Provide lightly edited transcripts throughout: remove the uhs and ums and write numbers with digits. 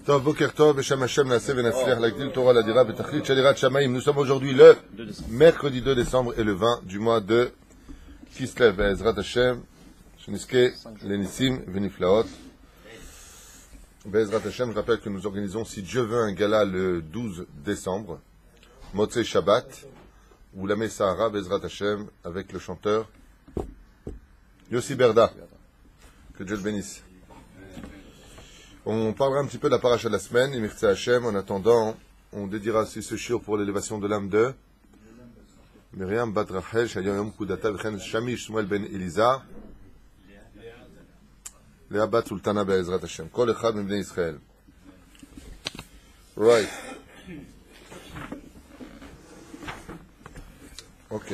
Tov Boker Tov, Beshem Hashem, Naaseh Venatzliach, Lagdil Torah, Ladira, Betachlit, Shalirat Shamayim. Nous sommes aujourd'hui le mercredi 2 décembre et le 20 du mois de Kislev, Ezrat Hashem, Sheniske, Lenissim, Veniflaot. Bezrat Hashem, je rappelle que nous organisons, si Dieu veut, un gala le 12 décembre, Motzei Shabbat, ou la Sahara, Bezrat Hashem, avec le chanteur Yossi Berda. Que Dieu le bénisse. On parlera un petit peu de la paracha de la semaine, Imirtse Hashem. En attendant, on dédiera aussi ce shiur pour l'élévation de l'âme de Myriam Bat Rachel, Shayom Yom Kudata, Vchen Shamish Shmuel Ben Eliza, Léa Bat Sultana Be'ezrat Hashem. Kol Echad Mibnei Israël. Right. Ok.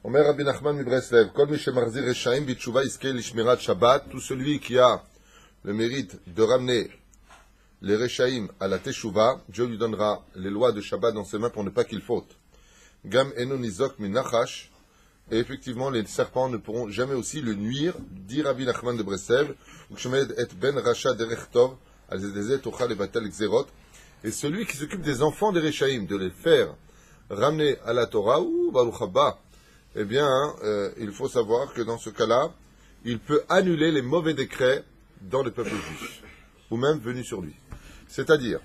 Omer Rabbi Nachman Mibreslev, Kol mi shemarzir reshaim bitshuva iske lishmirat Shabbat, tout celui qui a le mérite de ramener les reshaim à la teshuva, Dieu lui donnera les lois de Shabbat dans ses mains pour ne pas qu'il faute. Gam eno nizok min nachash, et effectivement les serpents ne pourront jamais aussi le nuire, dit Rabbi Nachman de Breslev, Ukshemed et ben rasha derech tov, al zedezet ochal evatel gzerot, et celui qui s'occupe des enfants des reshaim, de les faire ramener à la Torah, ou baruch haba, eh bien, il faut savoir que dans ce cas-là, il peut annuler les mauvais décrets dans le peuple juif, ou même venus sur lui. C'est-à-dire,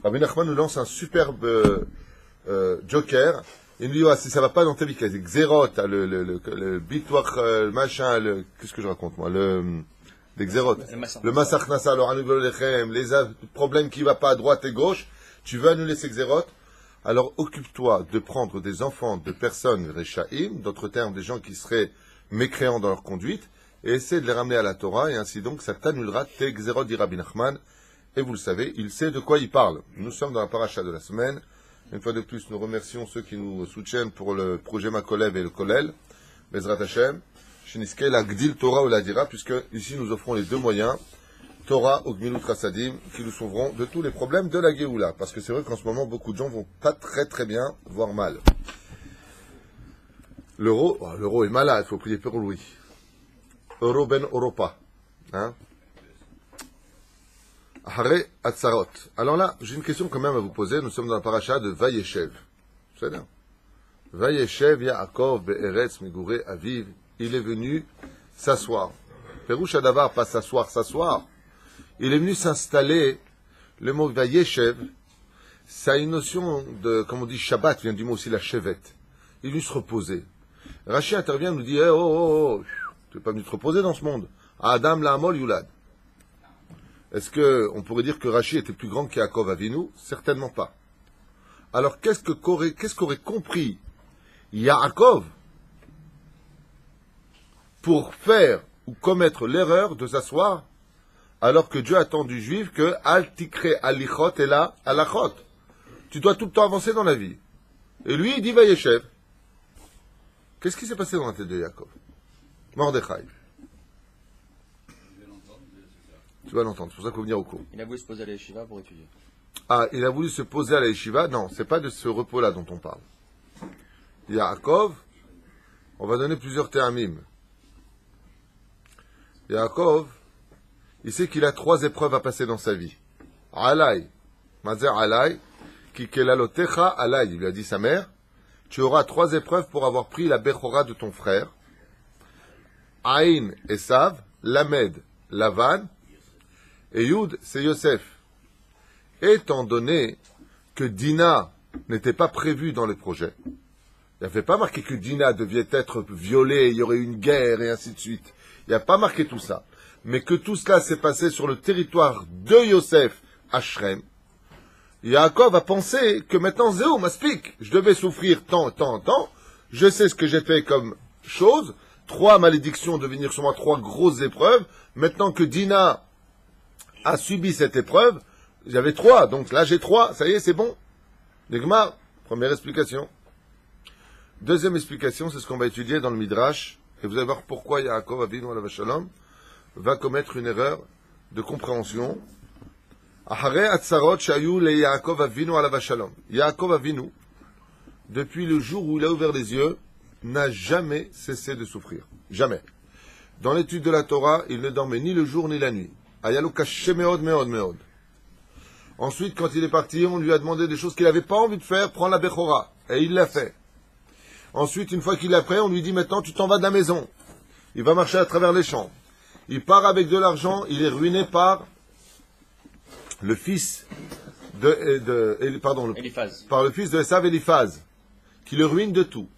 Rabbi Nachman nous lance un superbe joker, il nous dit, si ça va pas dans ta vie, les xérot, le bitouach, machin, qu'est-ce que je raconte moi, les xérot, le massach nasa, le ranugol lechem, les problèmes qui ne vont pas à droite et gauche, tu veux annuler ces xérot. Alors occupe-toi de prendre des enfants de personnes rechaim, d'autres termes des gens qui seraient mécréants dans leur conduite, et essaie de les ramener à la Torah, et ainsi donc ça t'annulera tes xérot, dit Rabbi Nachman, et vous le savez, il sait de quoi il parle. Nous sommes dans la paracha de la semaine. Une fois de plus, nous remercions ceux qui nous soutiennent pour le projet Makolev et le Kolel, Bezrat Hashem, Sheniske, la Gdil Torah ou la Dira, puisque ici nous offrons les deux moyens, Torah ou Gmilut Chassadim, qui nous sauveront de tous les problèmes de la Géoula. Parce que c'est vrai qu'en ce moment, beaucoup de gens vont pas très très bien, voire mal. L'euro est malade, il faut prier pour lui. Euro ben Europa. Hein? Hare Atzarot. Alors là, j'ai une question quand même à vous poser. Nous sommes dans la paracha de Vayeshev. C'est bien. Vayeshev Yaakov be'eretz migure aviv. Il est venu s'asseoir. Perouche Adavar, pas s'asseoir. Il est venu s'installer. Le mot Vayeshev, ça a une notion de, comme on dit, Shabbat, vient du mot aussi la chevette. Il est venu se reposer. Rashi intervient et nous dit, tu n'es pas venu te reposer dans ce monde. Adam la Amol Yulad. Est-ce qu'on pourrait dire que Rashi était plus grand qu'Yaakov Avinu? Certainement pas. Alors qu'est-ce qu'aurait compris Yaakov pour faire ou commettre l'erreur de s'asseoir alors que Dieu attend du juif que Al tikre alichot et la alachot. Tu dois tout le temps avancer dans la vie. Et lui, il dit Vayeshev. Qu'est-ce qui s'est passé dans la tête de Yaakov? Mordechai. Tu vas l'entendre, c'est pour ça qu'il faut venir au cours. Il a voulu se poser à la yeshiva pour étudier. Ah, il a voulu se poser à la yeshiva? Non, c'est pas de ce repos-là dont on parle. Yaakov, on va donner plusieurs termim. Yaakov, il sait qu'il a 3 épreuves à passer dans sa vie. Alay, Mazer Alay, ki kelalotecha Alay, il lui a dit sa mère, tu auras 3 épreuves pour avoir pris la Bechora de ton frère. Aïn, Esav, Lamed, Lavan, et Yud, c'est Yosef. Étant donné que Dina n'était pas prévue dans les projets, il n'y avait pas marqué que Dina devait être violée, il y aurait une guerre et ainsi de suite. Il n'y a pas marqué tout ça. Mais que tout cela s'est passé sur le territoire de Yosef à Shrem, Yaakov a pensé que maintenant, Zéo m'aspique, je devais souffrir tant, je sais ce que j'ai fait comme chose, 3 malédictions de venir sur moi, 3 grosses épreuves, maintenant que Dina a subi cette épreuve, j'avais 3, donc là j'ai 3, ça y est, c'est bon. L'Igmar, première explication. Deuxième explication, c'est ce qu'on va étudier dans le Midrash, et vous allez voir pourquoi Yaakov Avinu alav shalom va commettre une erreur de compréhension. Ahare atzarot shayu le Yaakov Avinu alav shalom. Yaakov Avinu, depuis le jour où il a ouvert les yeux, n'a jamais cessé de souffrir. Jamais. Dans l'étude de la Torah, il ne dormait ni le jour ni la nuit. Ayalo caché meod, meod, meod. Ensuite, quand il est parti, on lui a demandé des choses qu'il n'avait pas envie de faire, prends la Bechora. Et il l'a fait. Ensuite, une fois qu'il l'a fait, on lui dit maintenant, tu t'en vas de la maison. Il va marcher à travers les champs. Il part avec de l'argent, il est ruiné par le fils par le fils de Esav Eliphaz, qui le ruine de tout.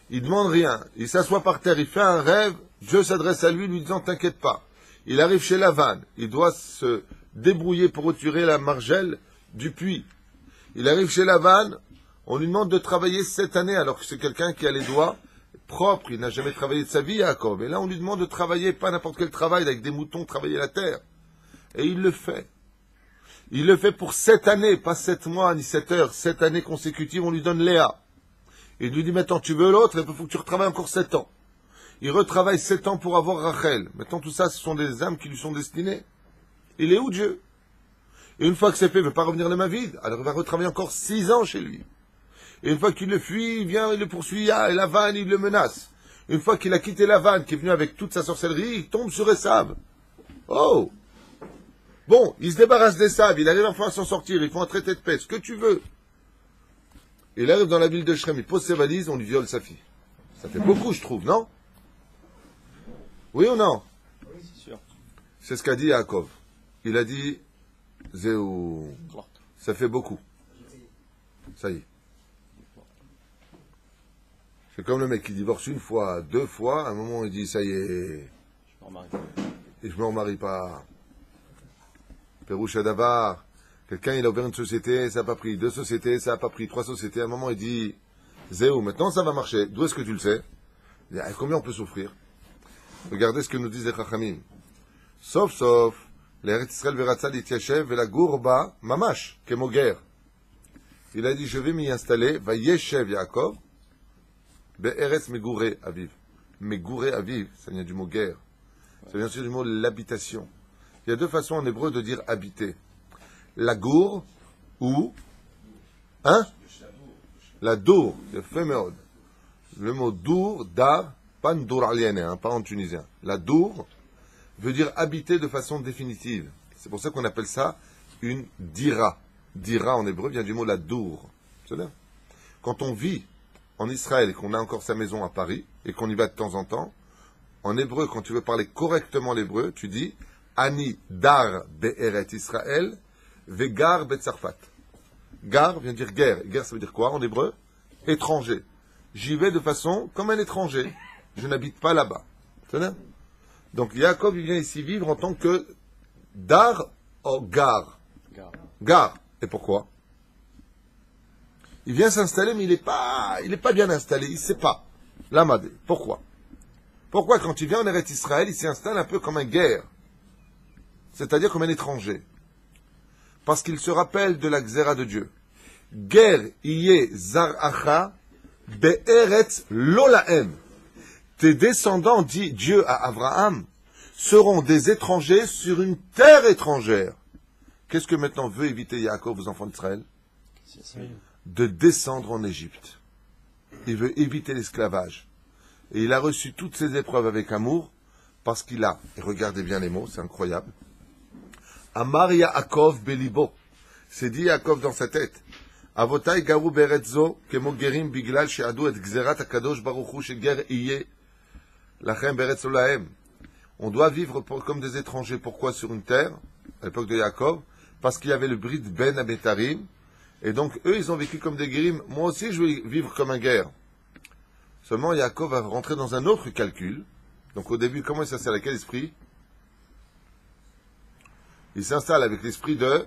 Il demande rien, il s'assoit par terre, il fait un rêve, Dieu s'adresse à lui, lui disant, t'inquiète pas. Il arrive chez Lavan, il doit se débrouiller pour retirer la margelle du puits. Il arrive chez Lavan, on lui demande de travailler 7 années, alors que c'est quelqu'un qui a les doigts propres, il n'a jamais travaillé de sa vie, Jacob. Et là, on lui demande de travailler, pas n'importe quel travail, avec des moutons, travailler la terre. Et il le fait. Il le fait pour 7 années, pas 7 mois, ni 7 heures, 7 années consécutives, on lui donne Léa. Il lui dit, maintenant, tu veux l'autre, il faut que tu retravailles encore 7 ans. Il retravaille 7 ans pour avoir Rachel. Maintenant, tout ça, ce sont des âmes qui lui sont destinées. Il est où Dieu? Et une fois que c'est fait, il ne veut pas revenir de ma vie. Alors il va retravailler encore 6 ans chez lui. Et une fois qu'il le fuit, il vient, il le poursuit, et Lavan, il le menace. Une fois qu'il a quitté Lavan, qui est venu avec toute sa sorcellerie, il tombe sur Esav. Oh! Bon, il se débarrasse d'Esav, il arrive enfin à s'en sortir, il faut un traité de paix, ce que tu veux. Il arrive dans la ville de Shrem, il pose ses valises, on lui viole sa fille. Ça fait beaucoup, je trouve, non? Oui ou non? Oui, c'est sûr. C'est ce qu'a dit Yaakov. Il a dit, Zéou, ça fait beaucoup. Ça y est. C'est comme le mec qui divorce 1 fois, 2 fois, à un moment il dit, ça y est, Je me remarie. et je me remarie pas. Pérouche Davar, quelqu'un il a ouvert une société, ça n'a pas pris, 2 sociétés, ça n'a pas pris, 3 sociétés, à un moment il dit, Zéou, maintenant ça va marcher, d'où est-ce que tu le sais? Il dit, combien on peut souffrir? Regardez ce que nous disent les Chachamim. Sauf, l'Eretz Israël veratza l'Ityashev et la gourba, mamash, kemoger. Il a dit, je vais m'y installer, va yeshev Yaakov, be'eretz megouré aviv. Megouré aviv, ça vient du mot guerre. Ça vient aussi du mot l'habitation. Il y a 2 façons en hébreu de dire habiter. La gour ou, la dour, le féméode. Le mot dour, dar, pas une dour alienne, pas en tunisien. La dour veut dire habiter de façon définitive. C'est pour ça qu'on appelle ça une dira. Dira en hébreu vient du mot la dour. C'est là. Quand on vit en Israël et qu'on a encore sa maison à Paris et qu'on y va de temps en temps, en hébreu, quand tu veux parler correctement l'hébreu, tu dis Ani dar be'eret Israël vegar be'tzarfat. Gar vient dire guerre. Guerre, ça veut dire quoi en hébreu? Étranger. J'y vais de façon comme un étranger. Je n'habite pas là-bas. C'est là. Donc Yaakov, il vient ici vivre en tant que dar ou gar. Gar. Et pourquoi? Il vient s'installer, mais il n'est pas bien installé. Il ne sait pas. Lamadé. Pourquoi? Pourquoi quand il vient en Eretz Israël, il s'installe un peu comme un guerre? C'est-à-dire comme un étranger. Parce qu'il se rappelle de la Xéra de Dieu. Ger iye zaracha be'eretz lolahem. Tes descendants, dit Dieu à Abraham, seront des étrangers sur une terre étrangère. Qu'est-ce que maintenant veut éviter Yaakov aux enfants d'Israël? De descendre en Égypte. Il veut éviter l'esclavage. Et il a reçu toutes ces épreuves avec amour, parce qu'il a, et regardez bien les mots, c'est incroyable, Amar Yaakov belibo, c'est dit Yaakov dans sa tête, Avotai garu beretzo, kemo gerim biglal she'adu et gzerat akadosh baruch hu sheger iye, lachem beretzo lahem. On doit vivre comme des étrangers. Pourquoi sur une terre, à l'époque de Yaakov? Parce qu'il y avait le brit ben abetarim, et donc eux ils ont vécu comme des guérim. Moi aussi je vais vivre comme un guerre. Seulement Yaakov va rentrer dans un autre calcul. Donc au début, comment il s'installe? Avec quel esprit? Il s'installe avec l'esprit de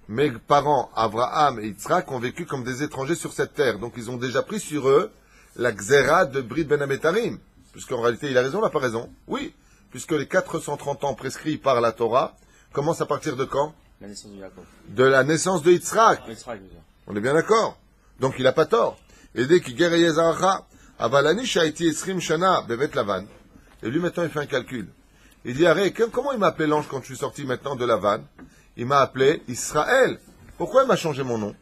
mes parents, Abraham et Yitzhak, ont vécu comme des étrangers sur cette terre. Donc ils ont déjà pris sur eux la xéra de Brit Ben Ametarim. Puisqu'en réalité, il a raison, il n'a pas raison. Oui, puisque les 430 ans prescrits par la Torah commencent à partir de quand? La naissance de Yaakov. De la naissance de Yitzhak. On est bien d'accord. Donc il n'a pas tort. Et dès qu'il guerre Yezaracha, Avalani Shaiti Esrim Shana Bevet Lavan. Et lui maintenant il fait un calcul. Il dit, arrête, comment il m'a appelé l'ange quand je suis sorti maintenant de Lavan? Il m'a appelé Israël. Pourquoi il m'a changé mon nom?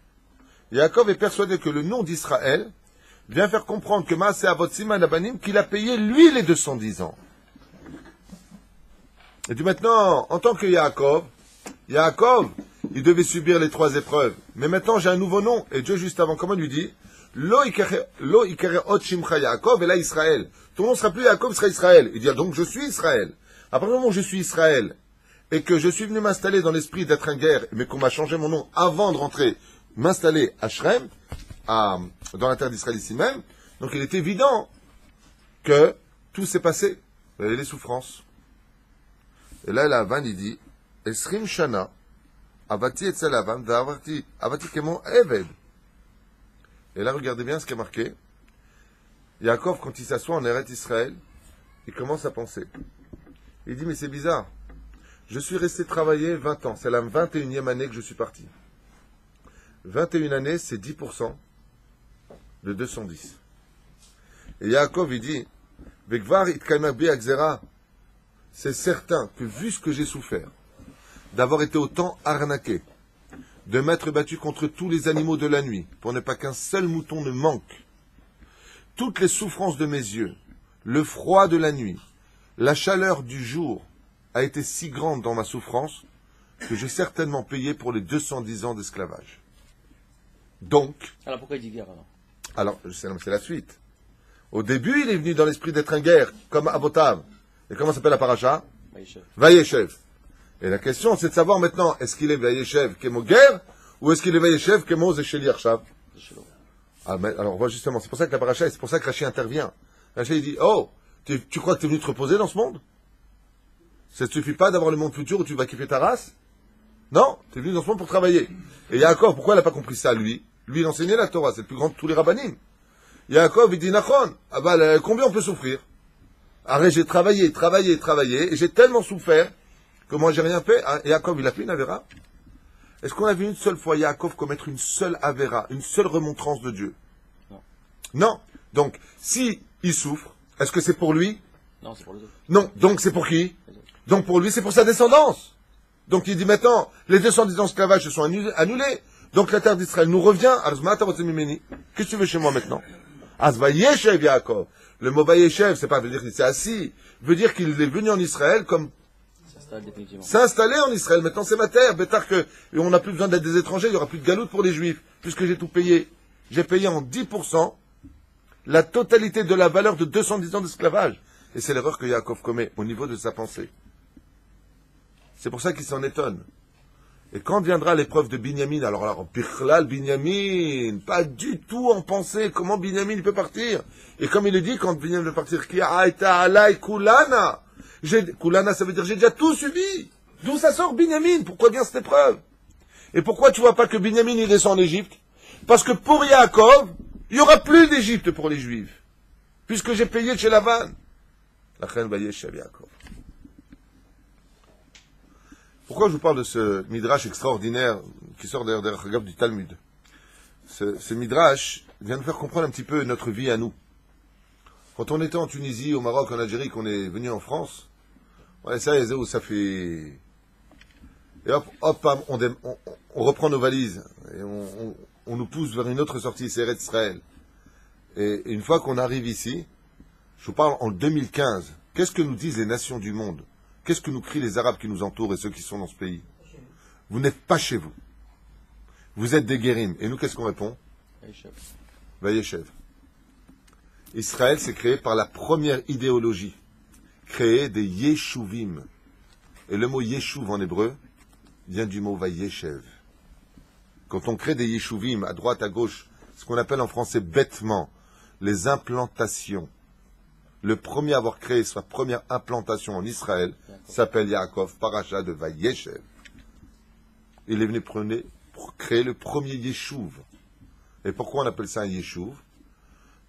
Yaakov est persuadé que le nom d'Israël vient faire comprendre que Maaseh Avot Siman Abanim, qu'il a payé lui les 210 ans. Et puis maintenant, en tant que Yaakov, il devait subir les 3 épreuves. Mais maintenant, j'ai un nouveau nom. Et Dieu, juste avant, comment il lui dit? Lo ikare ot shimcha Yaakov, et là Israël. Ton nom sera plus Yaakov, sera Israël. Il dit, donc je suis Israël. À partir du moment où je suis Israël, et que je suis venu m'installer dans l'esprit d'être un guerre, mais qu'on m'a changé mon nom avant de rentrer, m'installer à Shrem, dans la terre d'Israël ici même, donc il est évident que tout s'est passé. Vous voyez les souffrances. Et là, Lavan, il dit, Esrim Shana, Avati etzel Lavan, Avati kemo Eved. Et là, regardez bien ce qui est marqué. Yaakov, quand il s'assoit en Eretz Israël, il commence à penser. Il dit, mais c'est bizarre. Je suis resté travailler 20 ans. C'est la 21e année que je suis parti. 21 années, c'est 10% de 210. Et Yaakov, il dit, Vekvar itkalmer bi akzera. C'est certain que vu ce que j'ai souffert, d'avoir été autant arnaqué, de m'être battu contre tous les animaux de la nuit, pour ne pas qu'un seul mouton ne manque, toutes les souffrances de mes yeux, le froid de la nuit, la chaleur du jour, a été si grande dans ma souffrance, que j'ai certainement payé pour les 210 ans d'esclavage. Donc... Alors pourquoi il dit guerre alors, c'est la suite. Au début, il est venu dans l'esprit d'être un guerre, comme Avotav. Et comment s'appelle la paracha? Vayeshev. Et la question, c'est de savoir maintenant, est-ce qu'il est Vayeshev Kemo guerre, ou est-ce qu'il est Vayeshev Kemo Zesheli Arshav? Alors, on voit justement, c'est pour ça que la paracha, c'est pour ça que Rashi intervient. Rashi, il dit, oh, tu crois que tu es venu te reposer dans ce monde? Ça ne suffit pas d'avoir le monde futur où tu vas kiffer ta race? Non, tu es venu dans ce monde pour travailler. Et Yaakov, pourquoi il n'a pas compris ça, lui? Lui, il enseignait la Torah, c'est le plus grand de tous les rabbanim. Yaakov, il dit, Nachon, combien on peut souffrir? Arrête, j'ai travaillé, et j'ai tellement souffert que moi, j'ai rien fait. Yaakov, il a fait une avéra? Est-ce qu'on a vu une seule fois Yaakov commettre une seule avéra, une seule remontrance de Dieu? Non. Non. Donc, si il souffre, est-ce que c'est pour lui? Non, c'est pour les autres. Non. Donc, c'est pour qui? Donc, pour lui, c'est pour sa descendance. Donc, il dit maintenant, les 210 ans d'esclavage se sont annulés. Donc, la terre d'Israël nous revient. Qu'est-ce que tu veux chez moi maintenant? Vayeshev Yaakov. Le mot Vayeshev, c'est pas veut dire qu'il s'est assis. Veut dire qu'il est venu en Israël comme s'installer en Israël. Maintenant, c'est ma terre. Bétard que, et on n'a plus besoin d'être des étrangers. Il n'y aura plus de galoute pour les Juifs. Puisque j'ai tout payé. J'ai payé en 10% la totalité de la valeur de 210 ans d'esclavage. Et c'est l'erreur que Yaakov commet au niveau de sa pensée. C'est pour ça qu'il s'en étonne. Et quand viendra l'épreuve de Binyamin, alors, Bichlal, Binyamin, pas du tout en pensée comment Binyamin peut partir. Et comme il le dit, quand Binyamin veut partir, Kulana. Kulana, ça veut dire j'ai déjà tout subi. D'où ça sort Binyamin? Pourquoi vient cette épreuve? Et pourquoi tu vois pas que Binyamin il descend en Égypte? Parce que pour Yaakov, il n'y aura plus d'Égypte pour les Juifs. Puisque j'ai payé chez Lavan. La reine Vayeshev Yaakov. Pourquoi je vous parle de ce midrash extraordinaire qui sort d'ailleurs du Talmud? Ce midrash vient nous faire comprendre un petit peu notre vie à nous. Quand on était en Tunisie, au Maroc, en Algérie, qu'on est venu en France, ouais, ça fait... Et hop, on reprend nos valises et on nous pousse vers une autre sortie, c'est Eretz Israël. Et une fois qu'on arrive ici, je vous parle en 2015, qu'est-ce que nous disent les nations du monde? Qu'est-ce que nous crient les Arabes qui nous entourent et ceux qui sont dans ce pays? Vous n'êtes pas chez vous. Vous êtes des guérim. Et nous, qu'est-ce qu'on répond? Vayeshev. Israël s'est créé par la première idéologie. Créer des yeshuvim. Et le mot yeshuv en hébreu vient du mot Vayeshev. Quand on crée des yeshuvim à droite, à gauche, ce qu'on appelle en français bêtement les implantations. Le premier à avoir créé sa première implantation en Israël s'appelle Yaakov, paracha de Vayeshev. Il est venu pour créer le premier yeshuv. Et pourquoi on appelle ça un yeshuv?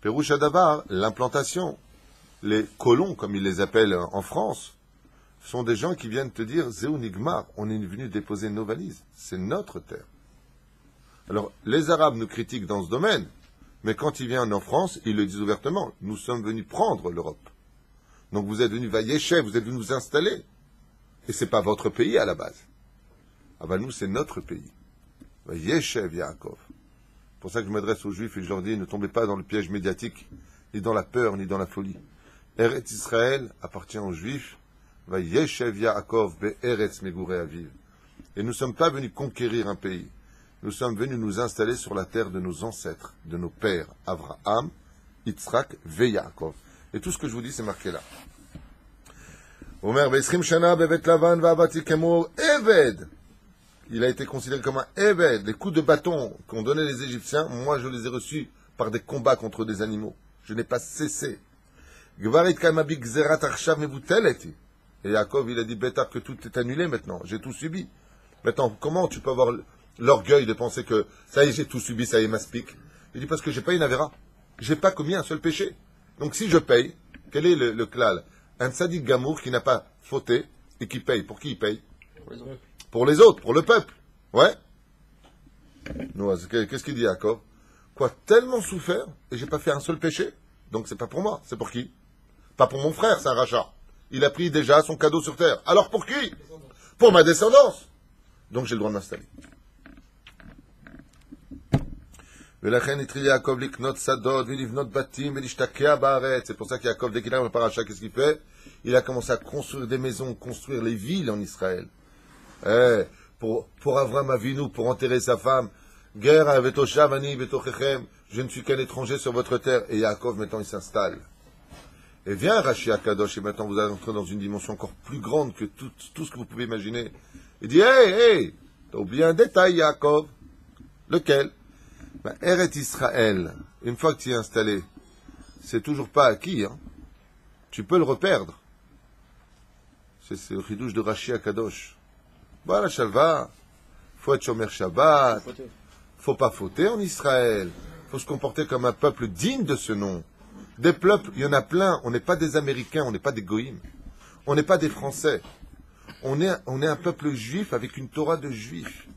Perouch Adavar, l'implantation. Les colons, comme ils les appellent en France, sont des gens qui viennent te dire, Zéou Nigmar, on est venu déposer nos valises. C'est notre terre. Alors, les Arabes nous critiquent dans ce domaine, mais quand ils viennent en France, ils le disent ouvertement. Nous sommes venus prendre l'Europe. Donc vous êtes venus Vayeshev, vous êtes venus nous installer. Et c'est pas votre pays à la base. Ah ben nous, c'est notre pays. Vayeshev Yaakov. C'est pour ça que je m'adresse aux Juifs et je leur dis, ne tombez pas dans le piège médiatique, ni dans la peur, ni dans la folie. Eretz Israël appartient aux Juifs. Va Yeshev Yaakov be'eretz megurei aviv. Et nous ne sommes pas venus conquérir un pays. Nous sommes venus nous installer sur la terre de nos ancêtres, de nos pères, Abraham, Yitzhak ve Yaakov. Et tout ce que je vous dis, c'est marqué là. Omer Ve'eschrim Shana bevet Lavan va'avati kemo Eved. Il a été considéré comme un Eved. Les coups de bâton qu'ont donné les Égyptiens, moi je les ai reçus par des combats contre des animaux. Je n'ai pas cessé. Gvarit kamabi gzerat arshav mevuteleti. Et Yaakov, il a dit, bêtard, que tout est annulé maintenant. J'ai tout subi. Maintenant, comment tu peux avoir l'orgueil de penser que ça y est, j'ai tout subi, ça y est, m'aspique. Il dit, parce que j'ai pas une avéra. J'ai pas commis un seul péché. Donc si je paye, quel est le klal? Un tzaddik gamour qui n'a pas fauté et qui paye. Pour qui il paye? Pour les autres, pour le peuple. Ouais. Non, qu'est-ce qu'il dit Yaakov? Quoi, tellement souffert et j'ai pas fait un seul péché? Donc c'est pas pour moi, c'est pour qui? Pas pour mon frère, c'est un rachat. Il a pris déjà son cadeau sur terre. Alors pour qui? Pour ma descendance. Donc j'ai le droit de m'installer. C'est pour ça qu'Yaakov, dès qu'il arrive au paracha, qu'est-ce qu'il fait? Il a commencé à construire des maisons, construire les villes en Israël. Pour Avram Avinu, pour enterrer sa femme. Guerre à Vetoshavani, Vetochechem. Je ne suis qu'un étranger sur votre terre. Et Yaakov, maintenant, il s'installe. Et vient Rashi Akadosh, et maintenant vous allez entrer dans une dimension encore plus grande que tout ce que vous pouvez imaginer. Il dit, hey, t'as oublié un détail, Yaakov. Lequel? Eret Israël, une fois que tu es installé, c'est toujours pas acquis, hein. Tu peux le reperdre. C'est le chidouche de Rashi Akadosh. Voilà, Shalva. Faut être Shomer Shabbat. Faut pas fauter en Israël. Faut se comporter comme un peuple digne de ce nom. Des peuples, il y en a plein. On n'est pas des Américains, on n'est pas des Goïms. On n'est pas des Français. On est un peuple juif avec une Torah de juifs.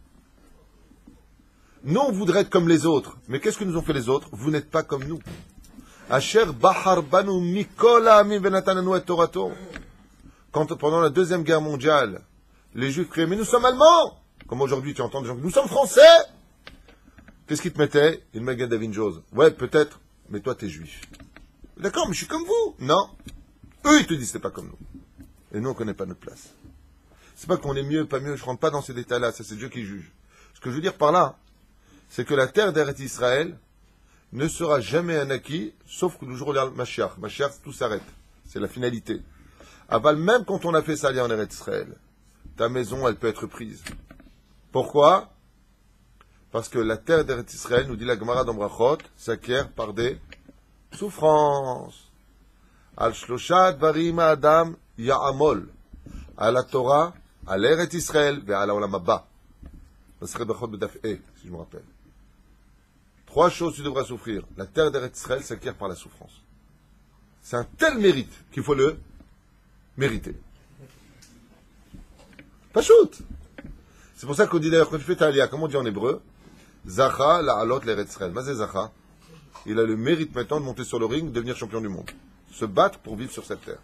Nous, on voudrait être comme les autres. Mais qu'est-ce que nous ont fait les autres? Vous n'êtes pas comme nous. Asher bahar banu mikol ha'amim venatananu et torato. Quand, pendant la Deuxième Guerre mondiale, les Juifs criaient, mais nous sommes Allemands! Comme aujourd'hui, tu entends des gens qui nous sommes Français! Qu'est-ce qu'ils te mettaient? Ils me David Jose. Ouais, peut-être, mais toi, t'es Juif. D'accord, mais je suis comme vous. Non. Eux, ils te disent, c'est pas comme nous. Et nous, on connaît pas notre place. C'est pas qu'on est mieux, pas mieux, je rentre pas dans ces détails-là, ça c'est Dieu qui juge. Ce que je veux dire par là, c'est que la terre d'Eretz Israël ne sera jamais un acquis, sauf que le jour où il y a le Mashiach. Mashiach, tout s'arrête. C'est la finalité. Aval, même quand on a fait ça aller en Eretz Israël, ta maison, elle peut être prise. Pourquoi? Parce que la terre d'Eretz Israël, nous dit la Gemara dans Brachot, s'acquiert par des souffrances. Al shloshat barim adam ya'amol. À la Torah, à l'Eretz Israël, et à la Olam Haba. Ça serait Brachot Bedaf E, si je me rappelle. 3 choses tu devras souffrir. La terre d'Eretz Israël s'acquiert par la souffrance. C'est un tel mérite qu'il faut le mériter. Pas shoot. C'est pour ça qu'on dit d'ailleurs, quand tu fais ta aliyah, comment on dit en hébreu? Zacha la'alot l'Eretz Israël. Mais c'est Zacha. Il a le mérite maintenant de monter sur le ring, de devenir champion du monde. Se battre pour vivre sur cette terre.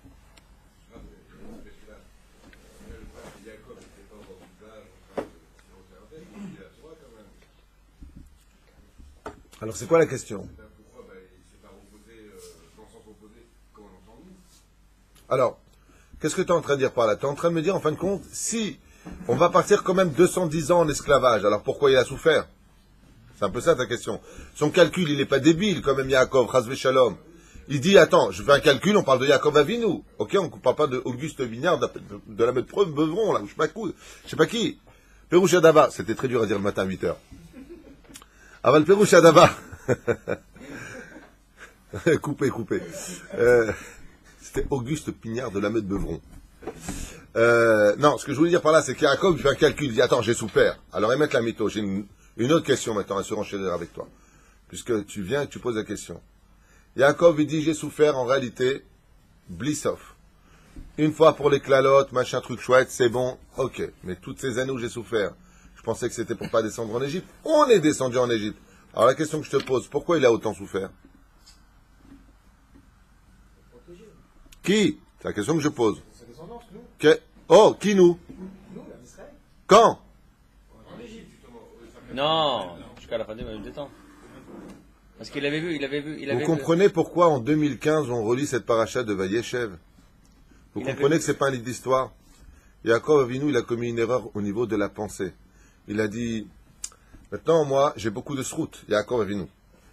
Alors c'est quoi la question? Alors, qu'est-ce que tu es en train de dire par là? Tu es en train de me dire, en fin de compte, si on va partir quand même 210 ans en esclavage, alors pourquoi il a souffert? C'est un peu ça ta question. Son calcul, il n'est pas débile, quand même, Yaakov, Chazve Shalom. Il dit, attends, je fais un calcul, on parle de Yaakov Avinu. Ok, on ne parle pas de Auguste Vignard, de la mettre preuve Beuvron, là, je sais pas qui. Pérouche Adava, c'était très dur à dire le matin à 8 heures. Aval Pérouche Adava. Coupé. C'était Auguste Pignard de la mettre Beuvron. Non, ce que je voulais dire par là, c'est qu'Yaakov, il fait un calcul, il dit, attends, j'ai souffert. Alors, émettre la mytho. J'ai une autre question maintenant à se renchérir avec toi. Puisque tu viens et tu poses la question. Yaakov, il dit, j'ai souffert en réalité, blissof. Une fois pour les clalotes, machin truc chouette, c'est bon, ok. Mais toutes ces années où j'ai souffert, je pensais que c'était pour pas descendre en Égypte. On est descendu en Égypte. Alors la question que je te pose, pourquoi il a autant souffert? Qui? C'est la question que je pose. Sa descendance, nous. Oh, qui nous? Nous, en Israël. Quand? En Égypte, justement. Non, jusqu'à la fin des temps. Parce qu'il avait vu, il avait vu, il avait Vous comprenez pourquoi en 2015 on relit cette paracha de Vayeshev? Vous comprenez que c'est pas un livre d'histoire? Yaakov Avinu, il a commis une erreur au niveau de la pensée. Il a dit, maintenant moi j'ai beaucoup de srout, Yaakov Avinu.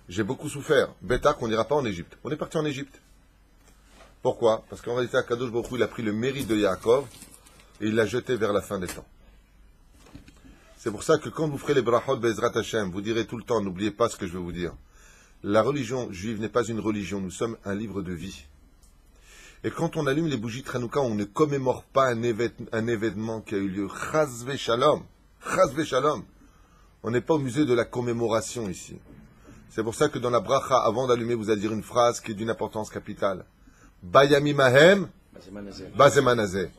J'ai beaucoup souffert. Bêta qu'on n'ira pas en Égypte. On est parti en Égypte. Pourquoi? Parce qu'en réalité, Akadosh Baruch Hu, il a pris le mérite de Yaakov et il l'a jeté vers la fin des temps. C'est pour ça que quand vous ferez les brachot Bezrat Hashem, vous direz tout le temps, n'oubliez pas ce que je vais vous dire. La religion juive n'est pas une religion, nous sommes un livre de vie. Et quand on allume les bougies Tranouka, on ne commémore pas un événement qui a eu lieu. Chas v'shalom. Chas v'shalom. On n'est pas au musée de la commémoration ici. C'est pour ça que dans la bracha, avant d'allumer, vous allez dire une phrase qui est d'une importance capitale. Bayami Mahem, Bazemanazé.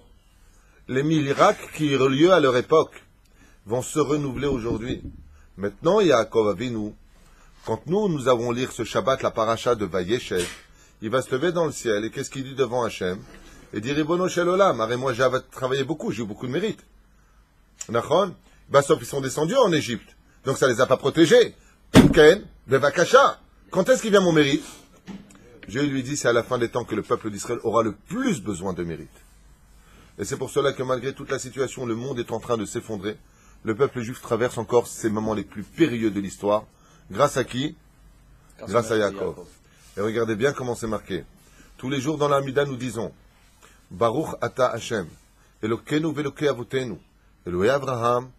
Les miracles qui eurent lieu à leur époque vont se renouveler aujourd'hui. Maintenant, Yaakov Avinu, quand nous avons lire ce Shabbat, la paracha de Vayeshev, il va se lever dans le ciel, et qu'est-ce qu'il dit devant Hachem? Et dit, Ribono Shel Olam, arrête, moi j'ai travaillé beaucoup, j'ai eu beaucoup de mérite. Nachon? Sauf qu'ils sont descendus en Égypte. Donc ça les a pas protégés. Ken, Bevakasha. Quand est-ce qu'il vient mon mérite? Dieu lui dit, c'est à la fin des temps que le peuple d'Israël aura le plus besoin de mérite. Et c'est pour cela que malgré toute la situation, le monde est en train de s'effondrer. Le peuple juif traverse encore ces moments les plus périlleux de l'histoire. Grâce à qui? Grâce à Yaakov. Et regardez bien comment c'est marqué. Tous les jours dans l'Amida, nous disons Baruch Ata Hashem, Elokeinu ve'Elokei Avotenu, Elohei Abraham,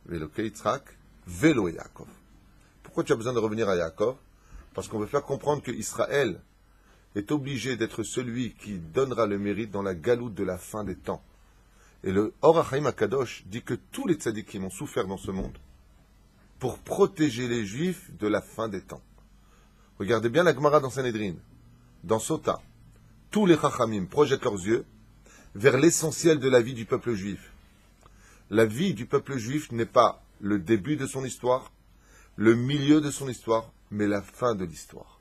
ve'Elokei Yitzhak, ve'Elokei Yaakov. Pourquoi tu as besoin de revenir à Yaakov? Parce qu'on veut faire comprendre que Israël est obligé d'être celui qui donnera le mérite dans la galoute de la fin des temps. Et le Or HaChaim HaKadosh dit que tous les tzadikim ont souffert dans ce monde pour protéger les Juifs de la fin des temps. Regardez bien la Gemara dans Sanhedrin, dans Sota. Tous les Chachamim projettent leurs yeux vers l'essentiel de la vie du peuple juif. La vie du peuple juif n'est pas le début de son histoire, le milieu de son histoire, mais la fin de l'histoire.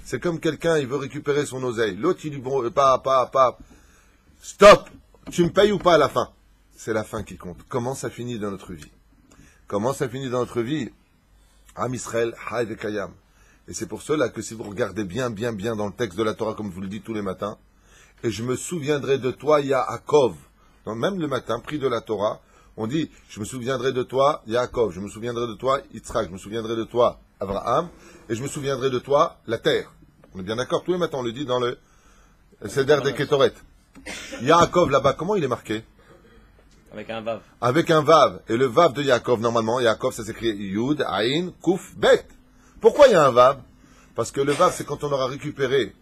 C'est comme quelqu'un, il veut récupérer son oseille. L'autre, il dit, bon, pas. Stop! Tu me payes ou pas à la fin? C'est la fin qui compte. Comment ça finit dans notre vie? Comment ça finit dans notre vie? Am Israël, Hay Vekayam. Et c'est pour cela que si vous regardez bien dans le texte de la Torah, comme je vous le dis tous les matins, et je me souviendrai de toi, Yaakov. Donc même le matin, pris de la Torah, on dit, je me souviendrai de toi, Yaakov, je me souviendrai de toi, Yitzhak, je me souviendrai de toi, Abraham, et je me souviendrai de toi, la terre. On est bien d'accord? Tous les matins, on le dit dans le Seder des Ketoret. Yaakov, là-bas, comment il est marqué? avec un vav. Avec un vav. Et le vav de Yaakov, normalement, Yaakov, ça s'écrit Yud, Aïn, Kouf, Bet. Pourquoi il y a un vav? Parce que le vav, c'est quand on aura récupéré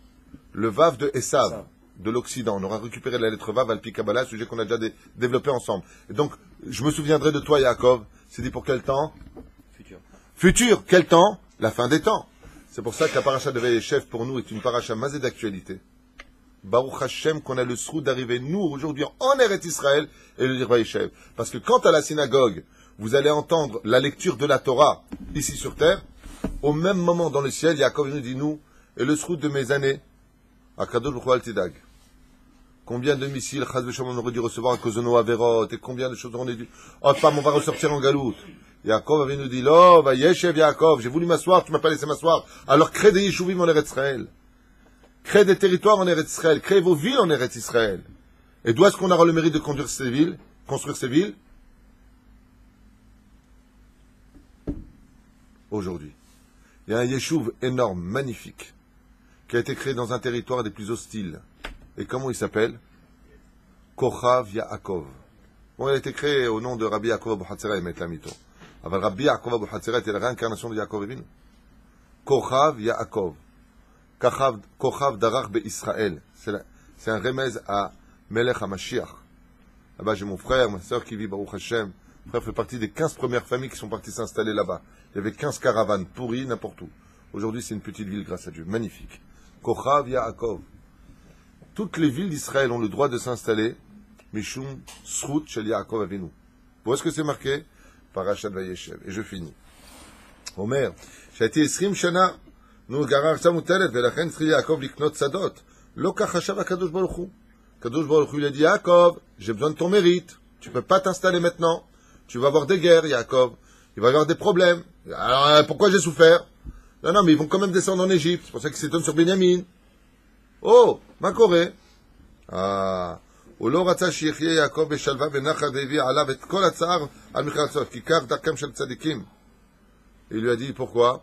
le vav de Esav, de l'Occident. On aura récupéré la lettre vav, Alpi Kabbalah, sujet qu'on a déjà développé ensemble. Et donc, je me souviendrai de toi, Yaakov. C'est dit pour quel temps? Futur. Futur. Quel temps? La fin des temps. C'est pour ça que la paracha de Vayeshev, pour nous, est une paracha mazée d'actualité. Baruch Hashem, qu'on a le sroud d'arriver, nous, aujourd'hui, en Eretz Israël, et le dire Vayeshev. Parce que quant à la synagogue, vous allez entendre la lecture de la Torah, ici sur terre, au même moment dans le ciel, Yaakov nous dit, nous, et le sroud de mes années, Akadosh Baruch Hu Al Tidag. Combien de missiles, Chaz V'Shalom, on aurait dû recevoir à cause de nos Averot, et combien de choses on a dû, oh, femme, on va ressortir en galoute. Yaakov avait nous dit, lo, Vayeshev Yaakov, j'ai voulu m'asseoir, tu m'as pas laissé m'asseoir. Alors crée des Yeshuvim en Eretz Israël. Créez des territoires en Eretz Israël. Créez vos villes en Eretz Israël. Et d'où est-ce qu'on aura le mérite de construire ces villes? Aujourd'hui. Il y a un Yeshuv énorme, magnifique, qui a été créé dans un territoire des plus hostiles. Et comment il s'appelle? Kochav Yaakov. Bon, il a été créé au nom de Rabbi Yaakov Abu Hatzera et Metlamito. Alors Rabbi Yaakov Abu Hatzera était la réincarnation de Yaakov Avinu. Kochav Yaakov. Kochav Darach Israël. C'est un remèze à Melech HaMashiach. Là-bas, j'ai mon frère, ma soeur qui vit Baruch Hashem. Mon frère fait partie des 15 premières familles qui sont parties s'installer là-bas. Il y avait 15 caravanes pourries n'importe où. Aujourd'hui, c'est une petite ville, grâce à Dieu. Magnifique. Kochav Yaakov. Toutes les villes d'Israël ont le droit de s'installer. Mishum Srut Shel Yaakov Avinu. Où est-ce que c'est marqué? Parashat Vayeshev. Et je finis. Omer, Shati Esrim Shana. נו, גרה עכשיו מוטלת, ולכן צריך יעקב לקנות שדות. לא כך חשב הקדוש ברוך הוא. הקדוש ברוך הוא, il a dit, Yaakov, j'ai besoin de ton mérite. Tu peux pas t'installer maintenant. Tu vas avoir des guerres, Yaakov. Il va y avoir des problèmes. Alors, pourquoi j'ai souffert? Non, non, mais ils vont quand même descendre en Égypte. C'est pour ça qu'ils s'étonnent sur Benjamin. Oh, ma Corée. Ah. הוא לא רצה שיחיה יעקב בשלווה ונחת והביא עליו את כל הצער על מכירת כי כך דרכם של צדיקים. Il lui a dit pourquoi?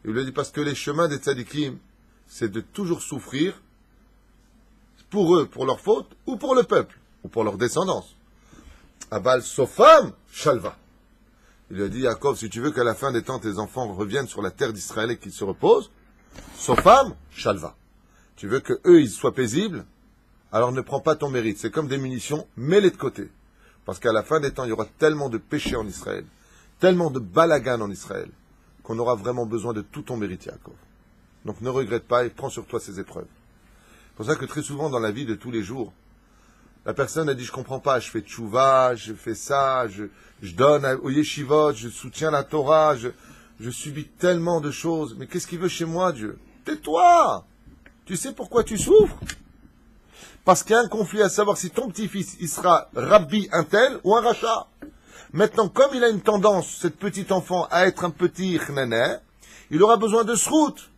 Il lui a dit parce que les chemins des tzadikim, c'est de toujours souffrir pour eux, pour leur faute, ou pour le peuple, ou pour leur descendance. Aval sofam shalva. Il lui a dit, Yaakov, si tu veux qu'à la fin des temps, tes enfants reviennent sur la terre d'Israël et qu'ils se reposent, sofam shalva. Tu veux que eux ils soient paisibles, alors ne prends pas ton mérite. C'est comme des munitions, mets-les de côté. Parce qu'à la fin des temps, il y aura tellement de péchés en Israël, tellement de balagan en Israël, qu'on aura vraiment besoin de tout ton mérite, Yaakov. Donc ne regrette pas et prends sur toi ces épreuves. C'est pour ça que très souvent dans la vie de tous les jours, la personne a dit, je comprends pas, je fais tchouva, je fais ça, je donne au yeshivot, je soutiens la Torah, je subis tellement de choses. Mais qu'est-ce qu'il veut chez moi, Dieu? Tais-toi! Tu sais pourquoi tu souffres? Parce qu'il y a un conflit à savoir si ton petit-fils, il sera rabbi un tel ou un rachat. Maintenant, comme il a une tendance, cet petit enfant, à être un petit chnané, il aura besoin de srout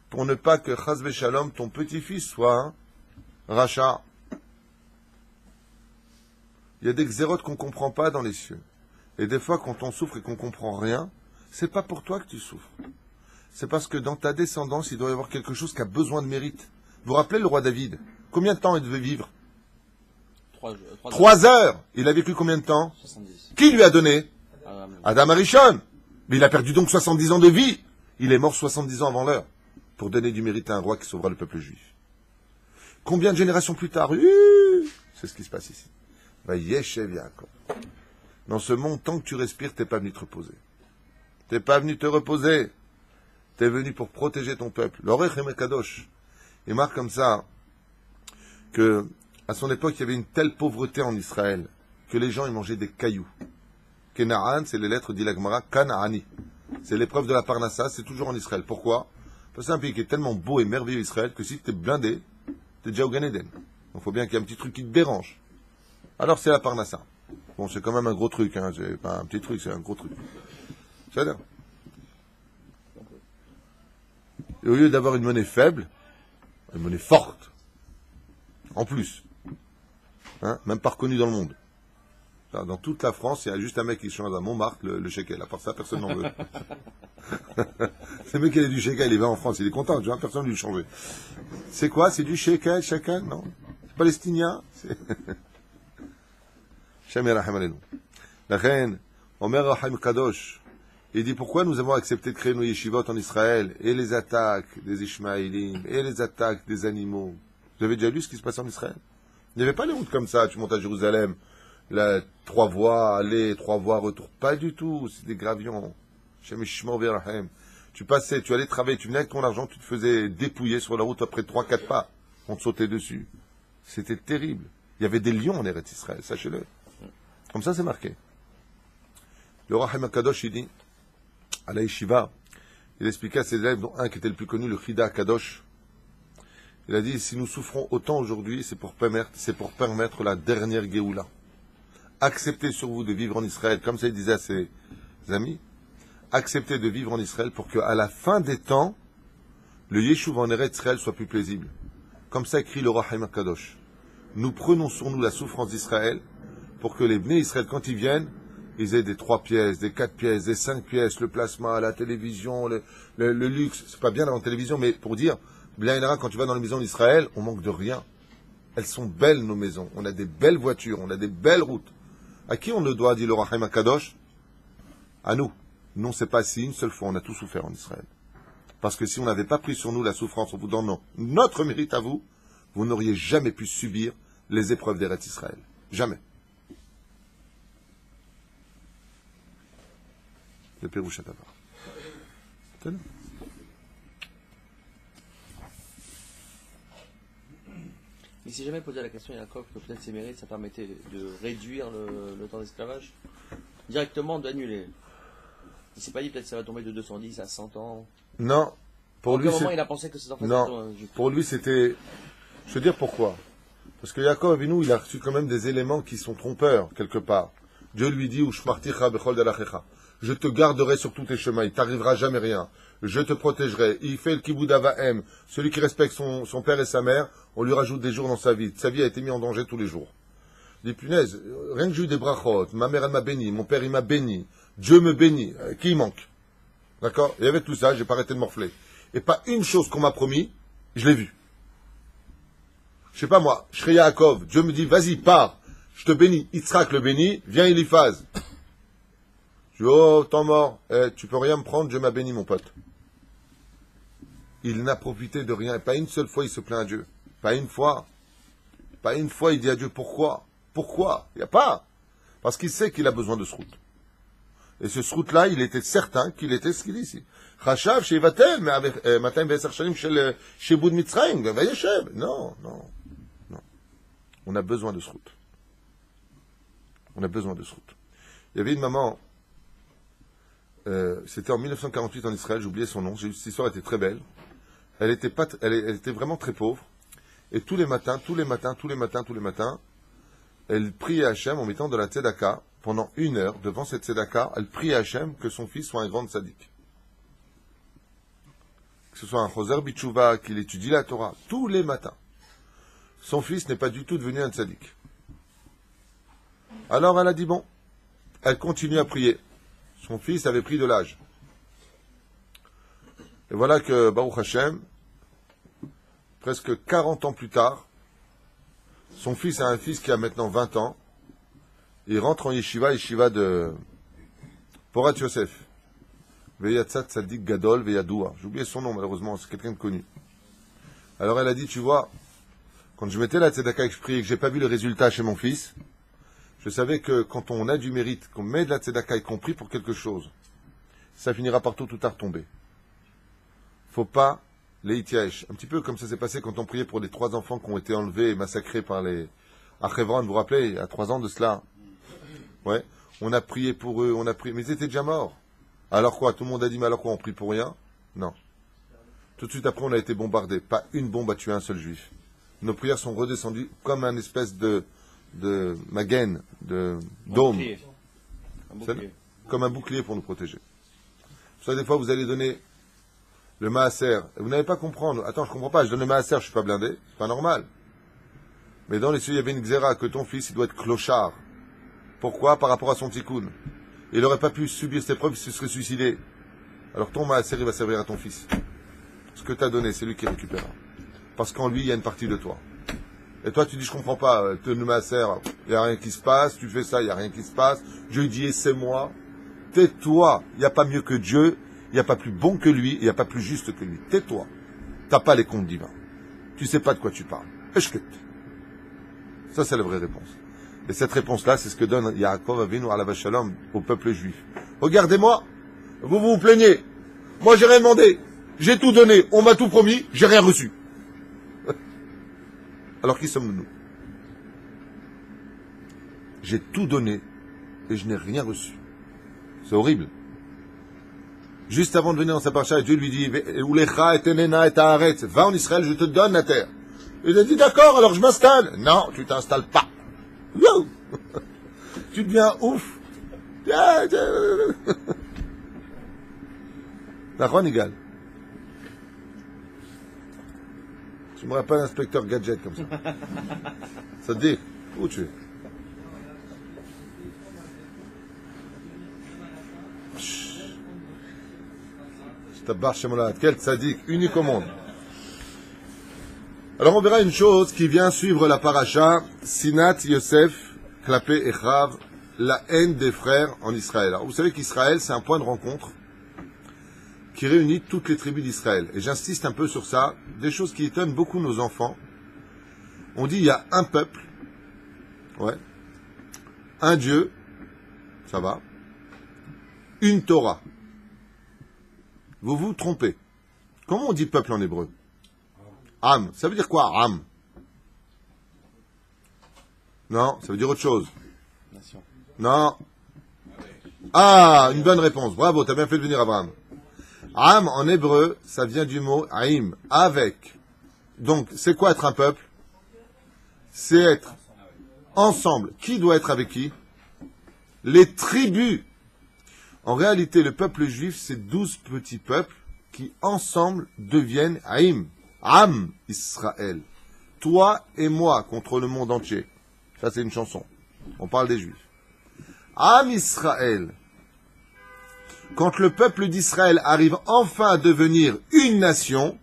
pour ne pas que, chas v'shalom, ton petit-fils soit un rachat. Il y a des xérotes qu'on ne comprend pas dans les cieux. Et des fois, quand on souffre et qu'on ne comprend rien, c'est pas pour toi que tu souffres. C'est parce que dans ta descendance, il doit y avoir quelque chose qui a besoin de mérite. Vous vous rappelez le roi David? Combien de temps il devait vivre? 3 heures. Il a vécu combien de temps? 70. Qui lui a donné? Adam Arishon. Mais il a perdu donc 70 ans de vie. Il est mort 70 ans avant l'heure pour donner du mérite à un roi qui sauvera le peuple juif. Combien de générations plus tard? C'est ce qui se passe ici. Yeshev Yaakov. Dans ce monde, tant que tu respires, t'es pas venu te reposer. T'es pas venu te reposer. T'es venu pour protéger ton peuple. L'Orech Kadosh. Il marque comme ça que, à son époque, il y avait une telle pauvreté en Israël que les gens ils mangeaient des cailloux. Kena'an, c'est les lettres d'Ilagmara, Kana'ani. C'est l'épreuve de la Parnassa, c'est toujours en Israël. Pourquoi? Parce que c'est un pays qui est tellement beau et merveilleux Israël que si t'es blindé, t'es déjà au Gan Eden. Donc il faut bien qu'il y ait un petit truc qui te dérange. Alors c'est la Parnassa. Bon, c'est quand même un gros truc, hein. C'est pas un petit truc, c'est un gros truc. C'est-à-dire. Et au lieu d'avoir une monnaie faible, une monnaie forte, en plus, hein, même pas reconnue dans le monde. Dans toute la France, il y a juste un mec qui change à Montmartre le shekel. À part ça, personne n'en veut. C'est le mec qui a du shekel, il va en France, il est content, tu vois, personne ne lui change. C'est quoi? C'est du shekel, non? C'est palestinien? La reine, Omer Rahim Kadosh, il dit pourquoi nous avons accepté de créer nos yeshivot en Israël, et les attaques des Ishmaélim, et les attaques des animaux. Vous avez déjà lu ce qui se passe en Israël? Il n'y avait pas les routes comme ça, tu montes à Jérusalem, là, 3 voies, aller, 3 voies, retour. Pas du tout, c'est des gravions. Tu passais, tu allais travailler, tu venais avec ton argent, tu te faisais dépouiller sur la route après 3-4 pas. On te sautait dessus. C'était terrible. Il y avait des lions en Eretz Israël, sachez-le. Comme ça, c'est marqué. Le Rahim Kadosh, il dit, à la Yeshiva, il expliquait à ses élèves, dont un qui était le plus connu, le Chida Kadosh. Il a dit, si nous souffrons autant aujourd'hui, c'est pour permettre la dernière Géoula. Acceptez sur vous de vivre en Israël, comme ça il disait à ses amis, acceptez de vivre en Israël pour qu'à la fin des temps, le Yeshuv en Eretz Israël soit plus paisible. Comme ça écrit le Rahim Kadosh. Nous prenons sur nous la souffrance d'Israël pour que les Bnei Israël, quand ils viennent, ils aient des 3 pièces, des 4 pièces, des 5 pièces, le plasma, la télévision, le luxe. C'est pas bien d'avoir une télévision, mais pour dire, quand tu vas dans les maisons d'Israël, on manque de rien. Elles sont belles, nos maisons. On a des belles voitures, on a des belles routes. À qui on le doit, dit le Rahim Kadosh? À nous. Nous, on ne s'est pas assis une seule fois, on a tout souffert en Israël. Parce que si on n'avait pas pris sur nous la souffrance en vous donnant notre mérite à vous, vous n'auriez jamais pu subir les épreuves d'Eretz Israël. Jamais. Le Pérouche à ta part. C'est là. Il s'est jamais posé la question, Yaakov, que peut-être ses mérites, ça permettait de réduire le temps d'esclavage, directement d'annuler. Il s'est pas dit peut-être que ça va tomber de 210 à 100 ans. Non. Pour lui, moment il a pensé que c'est en fait. Non. Pour lui, c'était. Je veux dire pourquoi. Parce que Yaakov Avinu, il a reçu quand même des éléments qui sont trompeurs quelque part. Dieu lui dit, je te garderai sur tous tes chemins, il t'arrivera jamais rien. Je te protégerai. Il fait le kibboud avahem. Celui qui respecte son père et sa mère, on lui rajoute des jours dans sa vie. Sa vie a été mise en danger tous les jours. Des punaises, rien que j'ai eu des brachot, ma mère elle m'a béni, mon père il m'a béni, Dieu me bénit, qui il manque? D'accord? Et avec tout ça, j'ai pas arrêté de morfler. Et pas une chose qu'on m'a promis, je l'ai vue. Je sais pas moi, Shreya Yaakov, Dieu me dit, vas-y, pars, je te bénis. Yitzhak le bénit, viens Eliphaz. Je dis, oh, temps mort, tu peux rien me prendre, Dieu m'a béni, mon pote. Il n'a profité de rien. Et pas une seule fois, il se plaint à Dieu. Pas une fois. Pas une fois, il dit à Dieu, pourquoi? Pourquoi? Il n'y a pas. Parce qu'il sait qu'il a besoin de ce route. Et ce route-là, il était certain qu'il était ce qu'il dit ici. Chachav, chez Vatel, mais avec Matin Veser Shalim, chez Boud Mitzrayim, Vayeshev. Non, non, non. On a besoin de ce route. On a besoin de ce route. Il y avait une maman, c'était en 1948 en Israël, j'ai oublié son nom, cette histoire était très belle. Elle était vraiment très pauvre. Et tous les matins, elle priait Hachem en mettant de la tzedaka. Pendant 1 heure, devant cette tzedaka, elle priait Hachem que son fils soit un grand tzaddik. Que ce soit un choser bitchouva, qu'il étudie la Torah, tous les matins. Son fils n'est pas du tout devenu un tzaddik. Alors elle a dit bon, elle continue à prier. Son fils avait pris de l'âge. Et voilà que Baruch Hashem, presque 40 ans plus tard, son fils a un fils qui a maintenant 20 ans. Il rentre en yeshiva de Porat Yosef. Veyatzat Tzadik Gadol Veyadoua. J'ai oublié son nom malheureusement, c'est quelqu'un de connu. Alors elle a dit, tu vois, quand je mettais la tzedaka et que je priais et que j'ai pas vu le résultat chez mon fils, je savais que quand on a du mérite, qu'on met de la tzedaka et qu'on prie pour quelque chose, ça finira par tôt ou tard tomber. Faut pas les itiaesh. Un petit peu comme ça s'est passé quand on priait pour les 3 enfants qui ont été enlevés et massacrés par les Achevron, vous vous rappelez, il y a 3 ans de cela. Ouais. On a prié pour eux, mais ils étaient déjà morts. Alors quoi? Tout le monde a dit, mais alors quoi, on prie pour rien? Non. Tout de suite après, on a été bombardés. Pas une bombe a tué un seul juif. Nos prières sont redescendues comme un espèce de magen, de dôme. Comme un bouclier pour nous protéger. Ça, des fois, vous allez donner le maaser. Vous n'allez pas comprendre. Attends, je comprends pas. Je donne le maaser, je suis pas blindé. C'est pas normal. Mais dans les cieux, il y avait une xéra, que ton fils, il doit être clochard. Pourquoi? Par rapport à son tikkun. Il n'aurait pas pu subir cette épreuve, il se serait suicidé. Alors ton maaser, il va servir à ton fils. Ce que tu as donné, c'est lui qui récupérera. Parce qu'en lui, il y a une partie de toi. Et toi, tu dis, je comprends pas, le maaser, il n'y a rien qui se passe, tu fais ça, il n'y a rien qui se passe. Dieu dit, c'est moi. Tais-toi. Il n'y a pas mieux que Dieu, il n'y a pas plus bon que lui, il n'y a pas plus juste que lui. Tais-toi. T'as pas les comptes divins. Tu sais pas de quoi tu parles. Eshket. Ça, c'est la vraie réponse. Et cette réponse-là, c'est ce que donne Yaakov Avinu alav shalom au peuple juif. Regardez-moi, vous plaignez. Moi, j'ai rien demandé. J'ai tout donné. On m'a tout promis. J'ai rien reçu. Alors, qui sommes-nous? J'ai tout donné et je n'ai rien reçu. C'est horrible. Juste avant de venir dans sa paracha, Dieu lui dit, Ulecha et tenena et haaretz. Va en Israël, je te donne la terre. Il a dit, d'accord, alors je m'installe. Non, tu t'installes pas. Tu deviens ouf. La ronde égale. Tu me rappelles un inspecteur gadget comme ça. Ça te dit, où tu es? Je t'abarre chez moi. Quel tzaddik, unique au monde. Alors on verra une chose qui vient suivre la paracha, Sinat Yosef, Klapé Echav, la haine des frères en Israël. Alors vous savez qu'Israël, c'est un point de rencontre qui réunit toutes les tribus d'Israël. Et j'insiste un peu sur ça, des choses qui étonnent beaucoup nos enfants. On dit il y a un peuple, ouais, un Dieu, ça va, une Torah. Vous vous trompez. Comment on dit peuple en hébreu? Am. Ça veut dire quoi, Am? Non, ça veut dire autre chose. Nation. Non. Ah, une bonne réponse. Bravo, t'as bien fait de venir, Abraham. Am, en hébreu, ça vient du mot Aïm, avec. Donc, c'est quoi être un peuple? C'est être ensemble. Qui doit être avec qui? Les tribus. En réalité, le peuple juif, c'est 12 petits peuples qui ensemble deviennent Aïm, Am Israël. Toi et moi contre le monde entier. Ça, c'est une chanson. On parle des juifs. Am Israël. Quand le peuple d'Israël arrive enfin à devenir une nation,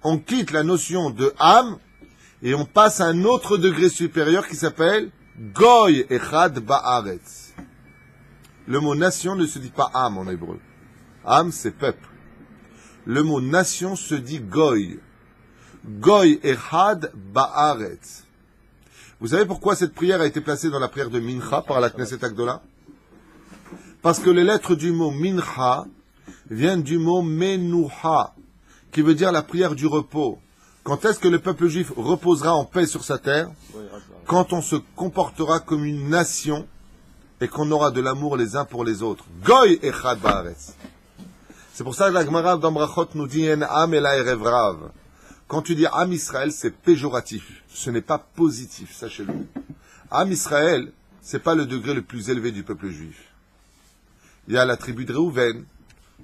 on quitte la notion de Am et on passe à un autre degré supérieur qui s'appelle Goy Echad Ba'aretz. Le mot nation ne se dit pas Am en hébreu. Am, c'est peuple. Le mot nation se dit Goy. Goy Echad Ba'aretz. Vous savez pourquoi cette prière a été placée dans la prière de Mincha par la Knesset Agdola? Parce que les lettres du mot Mincha viennent du mot Menuha, qui veut dire la prière du repos. Quand est-ce que le peuple juif reposera en paix sur sa terre? Quand on se comportera comme une nation et qu'on aura de l'amour les uns pour les autres. Goy Echad Ba'aretz. C'est pour ça que la Gemara dans Brachot nous dit En Am Ela Erev Rav. Quand tu dis Am Israël, c'est péjoratif. Ce n'est pas positif, sachez-le. Am Israël, c'est pas le degré le plus élevé du peuple juif. Il y a la tribu de Réhouven,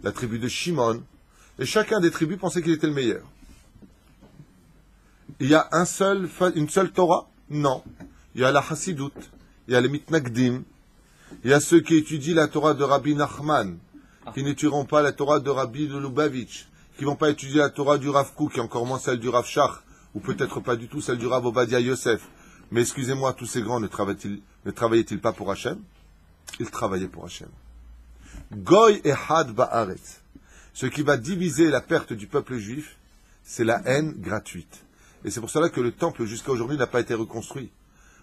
la tribu de Shimon, et chacun des tribus pensait qu'il était le meilleur. Il y a une seule Torah? Non. Il y a la Hassidout, il y a les Mitnagdim, il y a ceux qui étudient la Torah de Rabbi Nachman, qui n'étudieront pas la Torah de Rabbi de Lubavitch, qui ne vont pas étudier la Torah du Rav Kook, et encore moins celle du Rav Shach, ou peut-être pas du tout celle du Rav Ovadia Yosef. Mais excusez-moi, tous ces grands ne travaillaient-ils pas pour Hachem? Ils travaillaient pour Hachem. Goy Ehad Ba'aretz. Ce qui va diviser la perte du peuple juif, c'est la haine gratuite. Et c'est pour cela que le temple jusqu'à aujourd'hui n'a pas été reconstruit.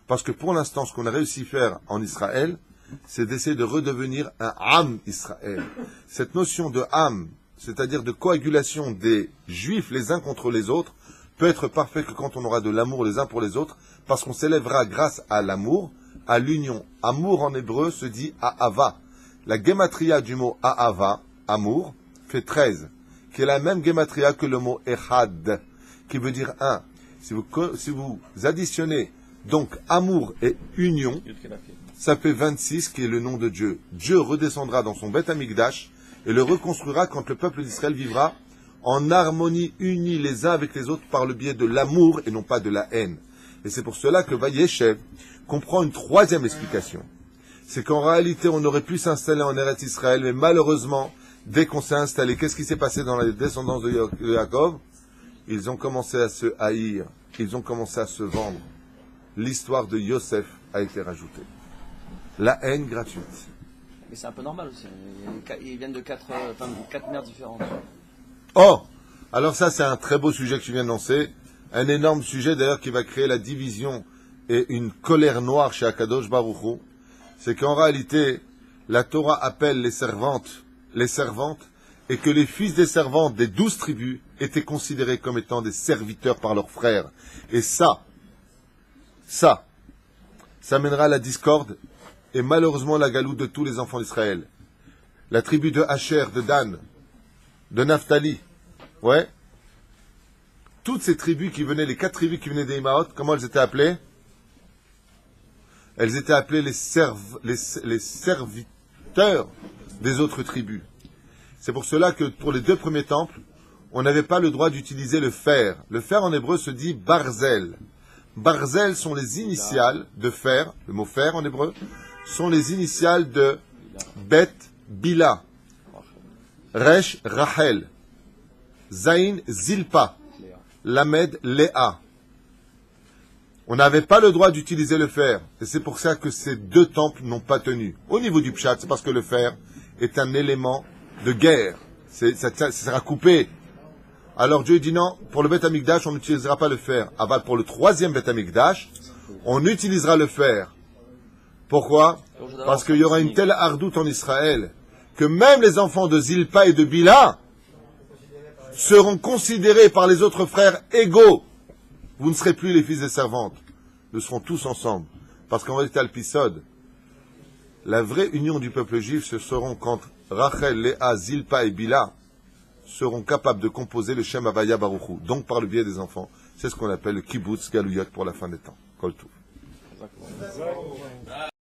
Parce que pour l'instant, ce qu'on a réussi à faire en Israël, c'est d'essayer de redevenir un Am Israël. Cette notion de Am, c'est-à-dire de coagulation des juifs les uns contre les autres, peut être parfait que quand on aura de l'amour les uns pour les autres, parce qu'on s'élèvera grâce à l'amour, à l'union. Amour en hébreu se dit Ahava. La gematria du mot Ahava, amour, fait 13, qui est la même gematria que le mot Echad, qui veut dire un. Si vous additionnez donc amour et union, ça fait 26, qui est le nom de Dieu. Dieu redescendra dans son Beth Amikdash et le reconstruira quand le peuple d'Israël vivra en harmonie, unis les uns avec les autres par le biais de l'amour et non pas de la haine. Et c'est pour cela que Vayeshev comprend une troisième explication. C'est qu'en réalité, on aurait pu s'installer en Eretz Israël, mais malheureusement, dès qu'on s'est installé, qu'est-ce qui s'est passé dans la descendance de Yaakov? Ils ont commencé à se haïr, ils ont commencé à se vendre. L'histoire de Yosef a été rajoutée. La haine gratuite. Mais c'est un peu normal aussi. Ils viennent de quatre mères différentes. Oh! Alors ça, c'est un très beau sujet que tu viens de lancer. Un énorme sujet d'ailleurs qui va créer la division et une colère noire chez Akadosh Baruch Hu. C'est qu'en réalité, la Torah appelle les servantes, et que les fils des servantes des 12 tribus étaient considérés comme étant des serviteurs par leurs frères. Et ça mènera à la discorde et malheureusement la galoute de tous les enfants d'Israël. La tribu de Asher, de Dan, de Naphtali, ouais. Toutes ces tribus qui venaient, les 4 tribus qui venaient des Imaot, comment elles étaient appelées? Elles étaient appelées les serviteurs des autres tribus. C'est pour cela que pour les 2 premiers temples, on n'avait pas le droit d'utiliser le fer. Le fer en hébreu se dit barzel. Barzel sont les initiales de fer, le mot fer en hébreu, sont les initiales de Bet Bila, Resh Rachel, Zain Zilpa, Lamed Léa. On n'avait pas le droit d'utiliser le fer. Et c'est pour ça que ces 2 temples n'ont pas tenu. Au niveau du pshat, c'est parce que le fer est un élément de guerre. Ça sera coupé. Alors Dieu dit non, pour le Beth Amikdash, on n'utilisera pas le fer. Aval, pour le 3e Beth Amikdash, on utilisera le fer. Pourquoi? Parce qu'il y aura une telle hardoute en Israël que même les enfants de Zilpa et de Bila seront considérés par les autres frères égaux. Vous ne serez plus les fils des servantes. Nous serons tous ensemble. Parce qu'en réalité, Alpisod, la vraie union du peuple juif, ce seront quand Rachel, Léa, Zilpa et Bila seront capables de composer le Shem Havaya Baruch Hu. Donc par le biais des enfants. C'est ce qu'on appelle le Kibbutz Galouyot pour la fin des temps. Kol Tov.